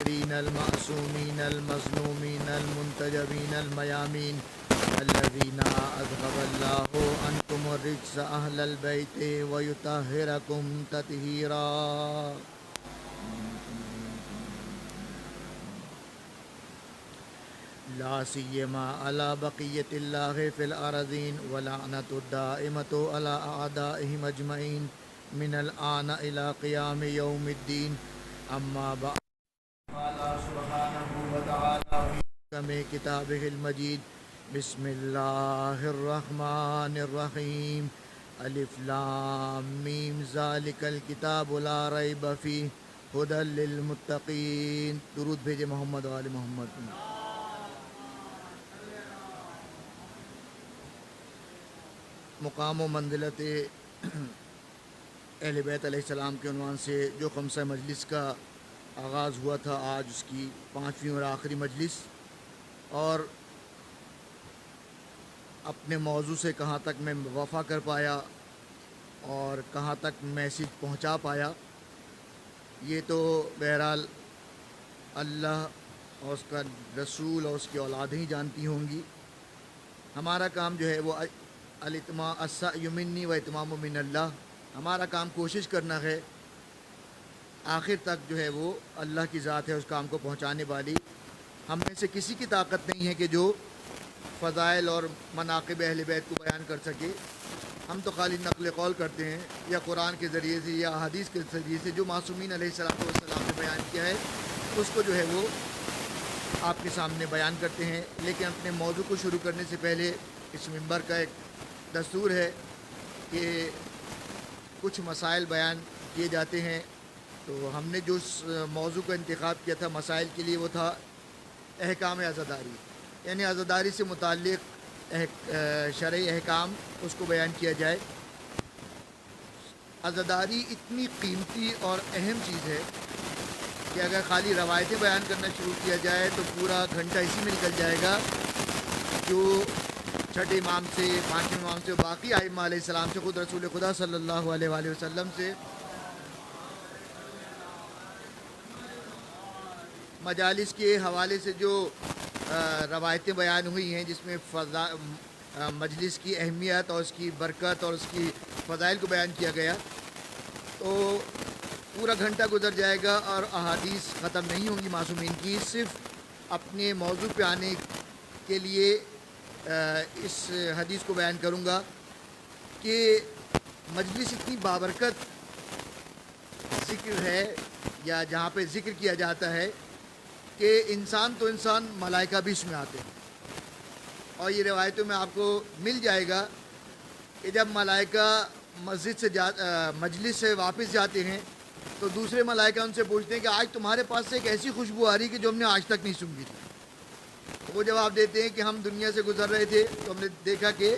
المعصومين المظلومين المنتجبين الميامين الذين أذهب الله عنكم الرجس أهل البيت ويطهركم تطهيرا. لا سيما على بقية الله في الأرضين ولعنة الدائمة على أعدائهم أجمعين من الآن إلى قيام يوم الدين. أما بعد قال سبحانه وتعالى في كتابه المجيد بسم الله الرحمن الرحيم الف لام میم ذالک الکتاب لا ریب فیہ ھدی للمتقین. درود بھیجے محمد و آل محمد. مقام و منزلت اہل بیت علیہ السلام کے عنوان سے جو خمسہ مجلس کا آغاز ہوا تھا، آج اس کی 5ویں اور آخری مجلس، اور اپنے موضوع سے کہاں تک میں وفا کر پایا اور کہاں تک میسج پہنچا پایا، یہ تو بہرحال اللہ اور اس کا رسول اور اس کی اولادیں ہی جانتی ہوں گی. ہمارا کام جو ہے وہ الاتمام السعی منی و اتمام من اللہ. ہمارا کام کوشش کرنا ہے، آخر تک جو ہے وہ اللہ کی ذات ہے اس کام کو پہنچانے والی. ہم میں سے کسی کی طاقت نہیں ہے کہ جو فضائل اور مناقب اہل بیت کو بیان کر سکے. ہم تو خالی نقل قول کرتے ہیں، یا قرآن کے ذریعے سے یا حدیث کے ذریعے سے جو معصومین علیہ السلام نے بیان کیا ہے اس کو جو ہے وہ آپ کے سامنے بیان کرتے ہیں. لیکن اپنے موضوع کو شروع کرنے سے پہلے اس منبر کا ایک دستور ہے کہ کچھ مسائل بیان کیے جاتے ہیں. تو ہم نے جو موضوع کا انتخاب کیا تھا مسائل کے لیے وہ تھا احکام عزاداری، یعنی عزاداری سے متعلق شرعی احکام، اس کو بیان کیا جائے. عزاداری اتنی قیمتی اور اہم چیز ہے کہ اگر خالی روایتیں بیان کرنا شروع کیا جائے تو پورا گھنٹہ اسی میں نکل جائے گا. جو چھٹے امام سے، 5ویں امام سے، باقی ائمہ علیہ السلام سے، خود رسول خدا صلی اللہ علیہ وآلہ وسلم سے مجالس کے حوالے سے جو روایتیں بیان ہوئی ہیں، جس میں مجلس کی اہمیت اور اس کی برکت اور اس کی فضائل کو بیان کیا گیا، تو پورا گھنٹہ گزر جائے گا اور احادیث ختم نہیں ہوں گی معصومین کی. صرف اپنے موضوع پہ آنے کے لیے اس حدیث کو بیان کروں گا کہ مجلس اتنی بابرکت ذکر ہے، یا جہاں پہ ذکر کیا جاتا ہے کہ انسان تو انسان، ملائکہ بھی اس میں آتے ہیں. اور یہ روایتوں میں آپ کو مل جائے گا کہ جب ملائکہ مسجد سے مجلس سے واپس جاتے ہیں تو دوسرے ملائکہ ان سے پوچھتے ہیں کہ آج تمہارے پاس سے ایک ایسی خوشبو آ رہی کہ جو ہم نے آج تک نہیں سونگھی تھی. وہ جواب دیتے ہیں کہ ہم دنیا سے گزر رہے تھے تو ہم نے دیکھا کہ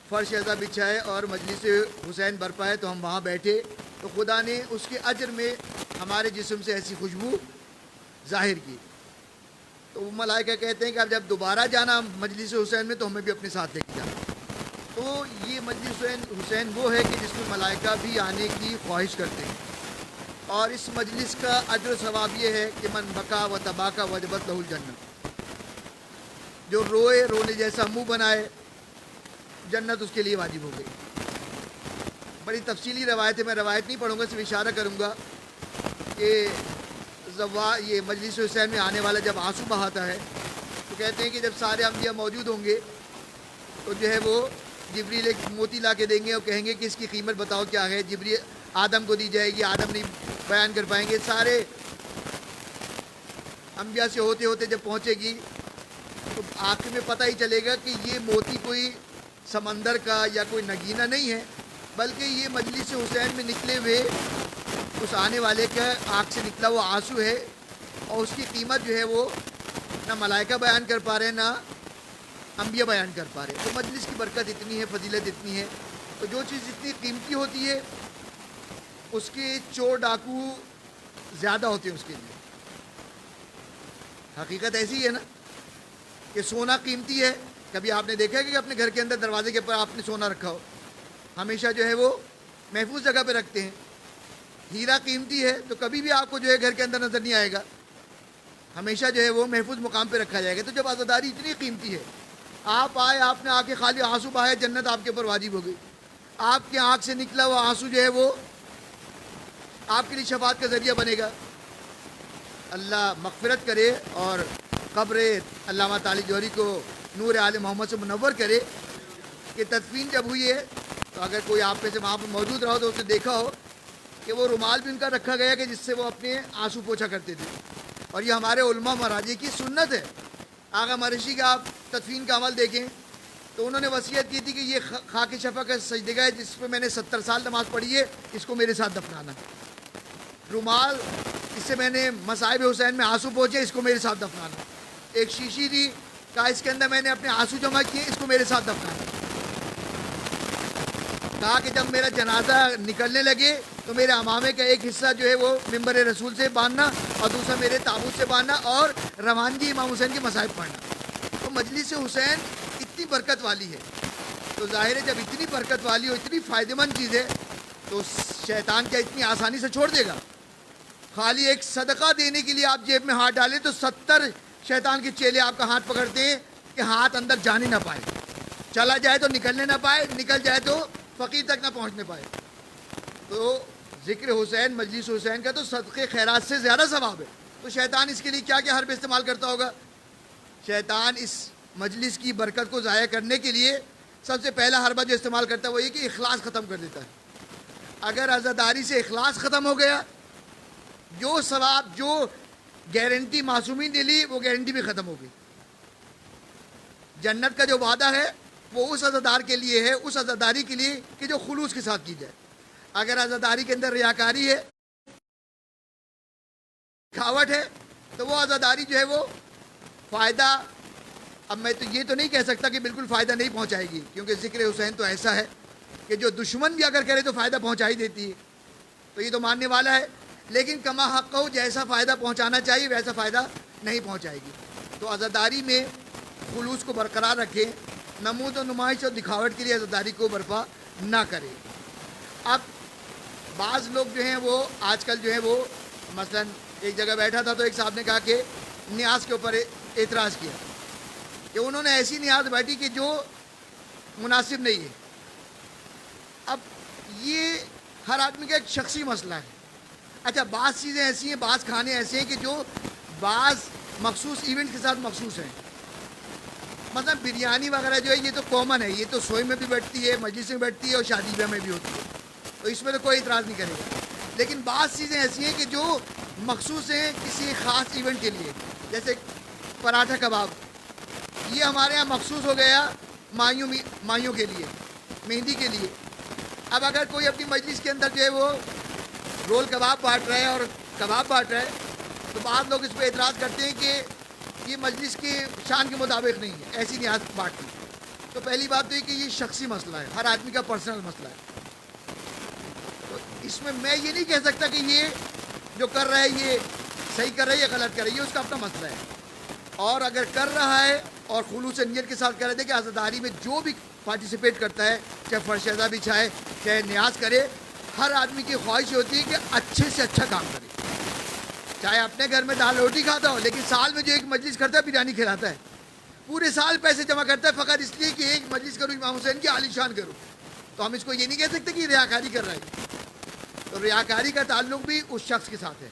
فرش ایسا بچھا ہے اور مجلس حسین برپا ہے، تو ہم وہاں بیٹھے، تو خدا نے اس کے اجر میں ہمارے جسم سے ایسی خوشبو ظاہر کی. تو وہ ملائکہ کہتے ہیں کہ اب جب دوبارہ جانا مجلس حسین میں تو ہمیں بھی اپنے ساتھ لے کے جانا. تو یہ مجلس حسین وہ ہے کہ جس میں ملائکہ بھی آنے کی خواہش کرتے ہیں. اور اس مجلس کا اجر و ثواب یہ ہے کہ من بکا و تباکا وجبت لہ الجنت، جو روئے، رونے جیسا منہ بنائے، جنت اس کے لیے واجب ہو گئی. بڑی تفصیلی روایت ہے، میں روایت نہیں پڑھوں گا، صرف اشارہ کروں گا کہ یہ مجلس حسین میں آنے والا جب آنسو بہاتا ہے تو کہتے ہیں کہ جب سارے انبیاء موجود ہوں گے تو جو ہے وہ جبریل ایک موتی لا کے دیں گے اور کہیں گے کہ اس کی قیمت بتاؤ کیا ہے. جبریل آدم کو دی جائے گی، آدم نہیں بیان کر پائیں گے. سارے انبیاء سے ہوتے ہوتے جب پہنچے گی تو آخر میں پتہ ہی چلے گا کہ یہ موتی کوئی سمندر کا یا کوئی نگینہ نہیں ہے، بلکہ یہ مجلس حسین میں نکلے ہوئے اس آنے والے کا آنکھ سے نکلا ہوا آنسو ہے. اور اس کی قیمت جو ہے وہ نہ ملائکہ بیان کر پا رہے ہیں، نہ انبیاء بیان کر پا رہے ہیں. تو مجلس کی برکت اتنی ہے، فضیلت اتنی ہے. تو جو چیز اتنی قیمتی ہوتی ہے اس کے چور ڈاکو زیادہ ہوتے ہیں اس کے لیے. حقیقت ایسی ہے نا کہ سونا قیمتی ہے. کبھی آپ نے دیکھا ہے کہ اپنے گھر کے اندر دروازے کے اوپر آپ نے سونا رکھا ہو؟ ہمیشہ جو ہے وہ محفوظ جگہ پہ رکھتے ہیں. ہیرا قیمتی ہے تو کبھی بھی آپ کو جو ہے گھر کے اندر نظر نہیں آئے گا. ہمیشہ جو ہے وہ محفوظ مقام پہ رکھا جائے گا۔ تو جب عزاداری اتنی قیمتی ہے، آپ آئے، آپ نے آ کے خالی آنسو بہائے، جنت آپ کے اوپر واجب ہو گئی۔ آپ کی آنکھ سے نکلا ہوا آنسو جو ہے وہ آپ کے لیے شفاعت کا ذریعہ بنے گا۔ اللہ مغفرت کرے اور قبر علامہ تعالی جوہری کو نور آل محمد سے منور کرے کہ تدفین جب ہوئی ہے تو اگر کوئی آپ میں سے وہاں پر موجود رہا ہو تو اس نے دیکھا ہو کہ وہ رومال بھی ان کا رکھا گیا کہ جس سے وہ اپنے آنسو پوچھا کرتے تھے، اور یہ ہمارے علماء مراجع کی سنت ہے۔ آغا مرشی کا آپ تدفین کا عمل دیکھیں تو انہوں نے وصیت کی تھی کہ یہ خاک شفا کا سجدہ ہے جس پہ میں نے 70 سال نماز پڑھی ہے، اس کو میرے ساتھ دفنانا۔ رومال اس سے میں نے مصائب حسین میں آنسو پہنچے، اس کو میرے ساتھ دفنانا۔ ایک شیشی تھی کہا اس کے اندر میں نے اپنے آنسو جمع کیے، اس کو میرے ساتھ دفنانا۔ کہا کہ جب میرا جنازہ نکلنے لگے تو میرے امامے کا ایک حصہ جو ہے وہ ممبر رسول سے باندھنا اور دوسرا میرے تابوت سے باندھنا اور روانگی امام حسین کے مصائب پڑھنا۔ تو مجلس حسین اتنی برکت والی ہے، تو ظاہر ہے جب اتنی برکت والی اور اتنی فائدہ مند چیز ہے تو شیطان کیا اتنی آسانی سے چھوڑ دے گا؟ خالی ایک صدقہ دینے کے لیے آپ جیب میں ہاتھ ڈالیں تو 70 شیطان کے چیلے آپ کا ہاتھ پکڑتے ہیں کہ ہاتھ اندر جانے نہ پائے، چلا جائے تو نکلنے نہ پائے، نکل جائے تو فقیر تک نہ پہنچنے پائے۔ تو ذکر حسین، مجلس حسین کا تو صدقے خیرات سے زیادہ ثواب ہے۔ تو شیطان اس کے لیے کیا کیا حرب استعمال کرتا ہوگا؟ شیطان اس مجلس کی برکت کو ضائع کرنے کے لیے سب سے پہلا حربہ جو استعمال کرتا ہے وہ یہ کہ اخلاص ختم کر دیتا ہے۔ اگر عزاداری سے اخلاص ختم ہو گیا، جو ثواب، جو گارنٹی معصومین نے لی وہ گارنٹی بھی ختم ہو گئی۔ جنت کا جو وعدہ ہے وہ اس عزادار کے لیے ہے، اس عزاداری کے لیے کہ جو خلوص کے ساتھ کی جائے۔ اگر عزاداری کے اندر ریاکاری ہے، دکھاوٹ ہے، تو وہ عزاداری جو ہے وہ فائدہ، اب میں تو یہ تو نہیں کہہ سکتا کہ بالکل فائدہ نہیں پہنچائے گی، کیونکہ ذکر حسین تو ایسا ہے کہ جو دشمن بھی اگر کرے تو فائدہ پہنچا ہی دیتی ہے، تو یہ تو ماننے والا ہے، لیکن کما حق ہو جیسا فائدہ پہنچانا چاہیے ویسا فائدہ نہیں پہنچائے گی۔ تو عزاداری میں خلوص کو برقرار رکھیں، نمود و نمائش اور دکھاوٹ کے لیے عزاداری کو برپا نہ کریں۔ اب بعض لوگ جو ہیں وہ آج کل جو ہے وہ مثلا ایک جگہ بیٹھا تھا تو ایک صاحب نے کہا کہ نیاز کے اوپر اعتراض کیا کہ انہوں نے ایسی نیاز بیٹھی کہ جو مناسب نہیں ہے۔ اب یہ ہر آدمی کا ایک شخصی مسئلہ ہے۔ اچھا، بعض چیزیں ایسی ہیں، بعض کھانے ایسے ہیں کہ جو بعض مخصوص ایونٹ کے ساتھ مخصوص ہیں۔ مثلا بریانی وغیرہ جو ہے یہ تو کامن ہے، یہ تو سوئی میں بھی بیٹھتی ہے، مجلس میں بیٹھتی ہے اور شادی بیاہ میں بھی ہوتی ہے، تو اس میں تو کوئی اعتراض نہیں کرے گا۔ لیکن بعض چیزیں ایسی ہیں کہ جو مخصوص ہیں کسی خاص ایونٹ کے لیے، جیسے پراٹھا کباب، یہ ہمارے ہاں مخصوص ہو گیا مائیوں کے لیے، مہندی کے لیے۔ اب اگر کوئی اپنی مجلس کے اندر جو ہے وہ رول کباب بانٹ رہا ہے اور کباب بانٹ رہا ہے تو بعض لوگ اس پہ اعتراض کرتے ہیں کہ یہ مجلس کے شان کے مطابق نہیں ہے ایسی نیاز بانٹنا۔ تو پہلی بات تو یہ کہ یہ شخصی مسئلہ ہے، ہر آدمی کا پرسنل مسئلہ ہے، تو اس میں یہ نہیں کہہ سکتا کہ یہ جو کر رہا ہے یہ صحیح کر رہا ہے یا غلط کر رہا ہے، یہ اس کا اپنا مسئلہ ہے۔ اور اگر کر رہا ہے اور خلوص نیت کے ساتھ کر رہے تھے کہ عزاداری میں جو بھی پارٹیسپیٹ کرتا ہے، چاہے فرشیدہ بچھائے چاہے نیاز کرے، ہر آدمی کی خواہش ہوتی ہے کہ اچھے سے اچھا کام کرے، چاہے اپنے گھر میں دال روٹی کھاتا ہو لیکن سال میں جو ایک مجلس کرتا ہے بریانی کھلاتا ہے، پورے سال پیسے جمع کرتا ہے فقط اس لیے کہ ایک مجلس کروں امام حسین کی عالی شان کروں، تو ہم اس کو یہ نہیں کہہ سکتے کہ ریاکاری کر رہا ہے۔ تو ریاکاری کا تعلق بھی اس شخص کے ساتھ ہے،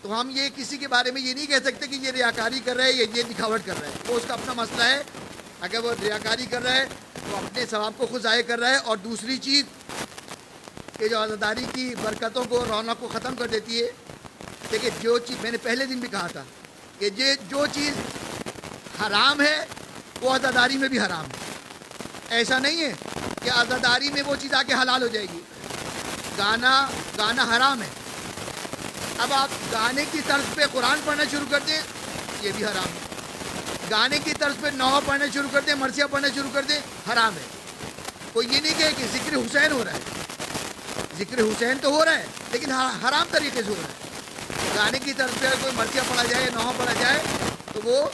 تو ہم یہ کسی کے بارے میں یہ نہیں کہہ سکتے کہ یہ ریاکاری کر رہا ہے یا یہ دکھاوٹ کر رہا ہے، وہ اس کا اپنا مسئلہ ہے۔ اگر وہ ریاکاری کر رہا ہے تو اپنے ثواب کو خود ضائع کر رہا ہے، اور دوسری چیز کہ جو عزاداری کی برکتوں کو، رونق کو ختم کر دیتی ہے۔ دیکھیں، جو چیز میں نے پہلے دن بھی کہا تھا کہ جو چیز حرام ہے وہ عزاداری میں بھی حرام ہے، ایسا نہیں ہے کہ عزاداری میں وہ چیز آ کے حلال ہو جائے گی۔ گانا حرام ہے، اب آپ گانے کی طرز پہ قرآن پڑھنا شروع کر دیں یہ بھی حرام ہے، گانے کی طرز پہ نوحہ پڑھنا شروع کر دیں، مرثیہ پڑھنا شروع کر دیں، حرام ہے۔ کوئی یہ نہیں کہے کہ ذکر حسین ہو رہا ہے، ذکر حسین تو ہو رہا ہے لیکن حرام طریقے سے ہو رہا ہے۔ گانے کی طرف سے کوئی مرثیہ پڑھا جائے یا نوحہ پڑھا جائے تو وہ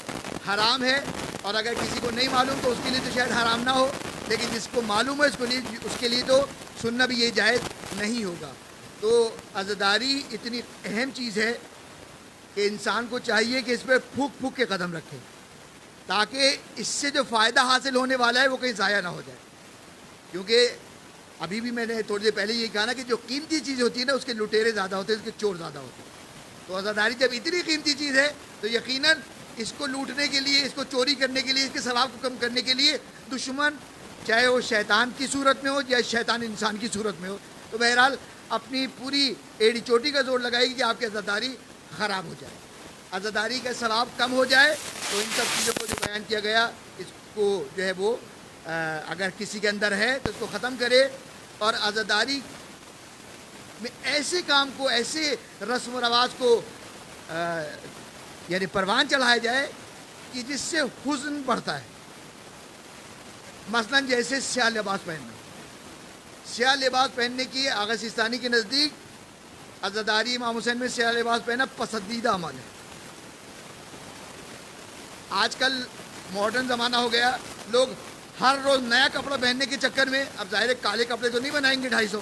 حرام ہے، اور اگر کسی کو نہیں معلوم تو اس کے لیے تو شاید حرام نہ ہو، لیکن جس کو معلوم ہے اس کے لیے تو سننا بھی یہ جائز نہیں ہوگا۔ تو عزاداری اتنی اہم چیز ہے کہ انسان کو چاہیے کہ اس پہ پھونک پھونک کے قدم رکھے تاکہ اس سے جو فائدہ حاصل ہونے والا ہے وہ کہیں ضائع نہ ہو جائے. کیونکہ ابھی بھی میں نے تھوڑی دیر پہلے یہ کہا نا کہ جو قیمتی چیز ہوتی ہے نا اس کے لٹیرے زیادہ ہوتے ہیں، اس کے چور زیادہ ہوتے ہیں. تو عزاداری جب اتنی قیمتی چیز ہے تو یقیناً اس کو لوٹنے کے لیے، اس کو چوری کرنے کے لیے، اس کے ثواب کو کم کرنے کے لیے دشمن چاہے وہ شیطان کی صورت میں ہو یا شیطان انسان کی صورت میں ہو، تو بہرحال اپنی پوری ایڑی چوٹی کا زور لگائے گی کہ آپ کی عزاداری خراب ہو جائے، عزاداری کا ثواب کم ہو جائے. تو ان سب چیزوں کو جو بیان کیا گیا اس کو جو ہے وہ اگر کسی کے اندر ہے تو اس کو ختم کرے، اور عزاداری میں ایسے کام کو، ایسے رسم و رواج کو یعنی پروان چڑھایا جائے کہ جس سے حزن بڑھتا ہے. مثلا جیسے سیاہ لباس پہننا، سیاہ لباس پہننے کی آغا سیستانی کے نزدیک عزاداری امام حسین میں سیاہ لباس پہننا پسندیدہ عمل ہے. آج کل ماڈرن زمانہ ہو گیا، لوگ ہر روز نیا کپڑا پہننے کے چکر میں، اب ظاہر ہے کالے کپڑے تو نہیں بنائیں گے 250،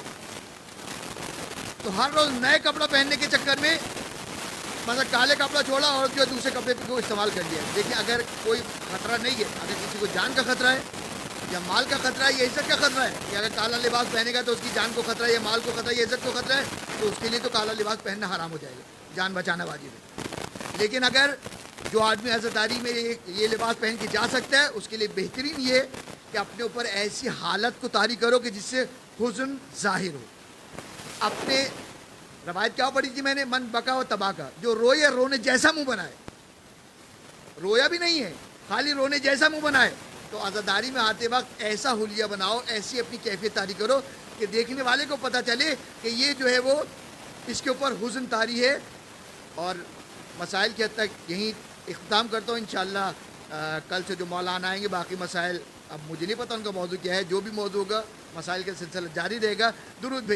تو ہر روز نئے کپڑا پہننے کے چکر میں مثلا کالے کپڑا چھوڑا اور جو دوسرے کپڑے کو استعمال کر لیا. دیکھیں اگر کوئی خطرہ نہیں ہے، اگر کسی کو جان کا خطرہ ہے یا مال کا خطرہ ہے یا عزت کا خطرہ ہے کہ اگر کالا لباس پہنے گا تو اس کی جان کو خطرہ ہے یا مال کو خطرہ ہے یا عزت کو خطرہ ہے، تو اس کے لیے تو کالا لباس پہننا حرام ہو جائے گا، جان بچانا واجب ہے. لیکن اگر جو آدمی عزاداری میں یہ لباس پہن کے جا سکتا ہے، اس کے لیے بہترین یہ کہ اپنے اوپر ایسی حالت کو طاری کرو کہ جس سے حزن ظاہر ہو. اپنے روایت کیا پڑھی تھی میں نے؟ من بکا و تباہ کا، جو روئے رونے جیسا منہ بنائے، رویا بھی نہیں ہے خالی رونے جیسا منہ بنائے. تو عزاداری میں آتے وقت ایسا حلیہ بناؤ، ایسی اپنی کیفیت طاری کرو کہ دیکھنے والے کو پتہ چلے کہ یہ جو ہے وہ اس کے اوپر حزن طاری ہے. اور مسائل کی حد تک یہیں اختتام کرتا ہوں. انشاءاللہ کل سے جو مولانا آئیں گے باقی مسائل، اب مجھے نہیں پتہ ان کا موضوع کیا ہے، جو بھی موضوع ہوگا مسائل کا سلسلہ جاری رہے گا. درود بھیجیں.